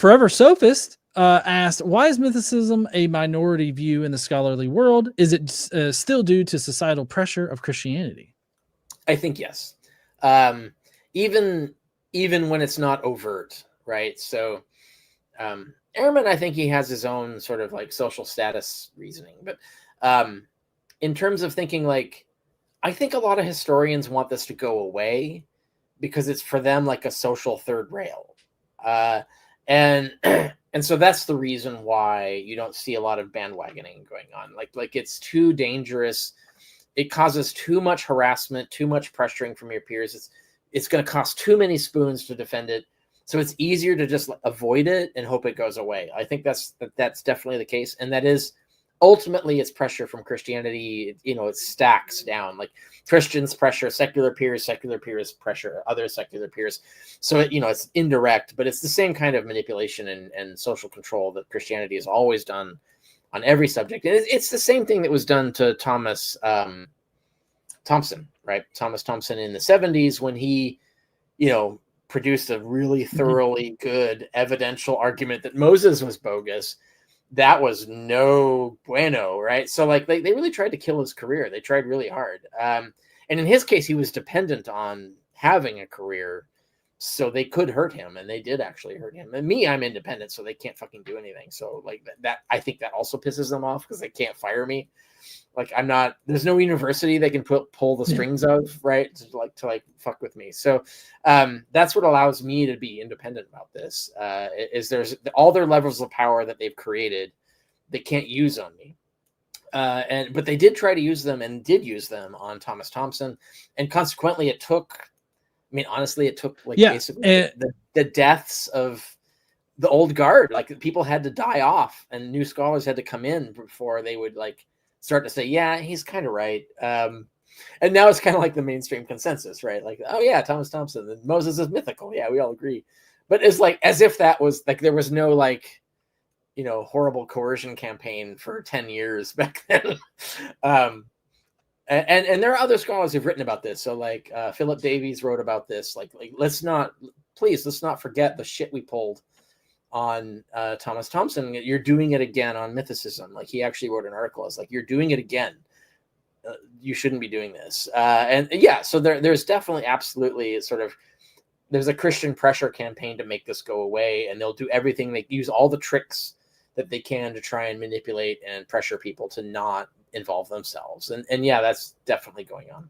Forever Sophist asked, why is mythicism a minority view in the scholarly world? Is it still due to societal pressure of Christianity? I think yes. Um, even when it's not overt, right? So Ehrman, I think he has his own sort of like social status reasoning, but in terms of thinking, like, I think a lot of historians want this to go away because it's for them like a social third rail, and and so that's the reason why you don't see a lot of bandwagoning going on. Like it's too dangerous. It causes too much harassment, too much pressuring from your peers. It's going to cost too many spoons to defend it. So it's easier to just avoid it and hope it goes away. I think that's definitely the case, and that is ultimately it's pressure from Christianity. It stacks down, like Christians pressure secular peers pressure other secular peers. So it's indirect, but it's the same kind of manipulation and social control that Christianity has always done on every subject. And it's the same thing that was done to Thomas Thompson, right? Thomas Thompson in the 70s when he, produced a really thoroughly good evidential argument that Moses was bogus. That was no bueno, right? So like they really tried to kill his career. They tried really hard. And in his case, he was dependent on having a career, so they could hurt him, and they did actually hurt him. And me, I'm independent, so they can't fucking do anything. So like that I think that also pisses them off because they can't fire me. Like I'm not. There's no university they can pull the strings of, right? To fuck with me. So that's what allows me to be independent about this. Is there's all their levels of power that they've created, they can't use on me. But they did try to use them and did use them on Thomas Thompson, and consequently, it took. I mean, honestly, it took basically the deaths of the old guard. Like people had to die off, and new scholars had to come in before they would start to say, yeah, he's kind of right. And now it's kind of like the mainstream consensus, right? Like, oh yeah, Thomas Thompson and Moses is mythical. Yeah, we all agree. But it's like as if that was like there was no horrible coercion campaign for 10 years back then. And there are other scholars who've written about this. So like Philip Davies wrote about this. Like let's not forget the shit we pulled on Thomas Thompson. You're doing it again on mythicism. Like he actually wrote an article. It's like, you're doing it again. You shouldn't be doing this. And yeah, so there's definitely absolutely there's a Christian pressure campaign to make this go away, and they'll do everything. They use all the tricks that they can to try and manipulate and pressure people to not involve themselves. And yeah, that's definitely going on.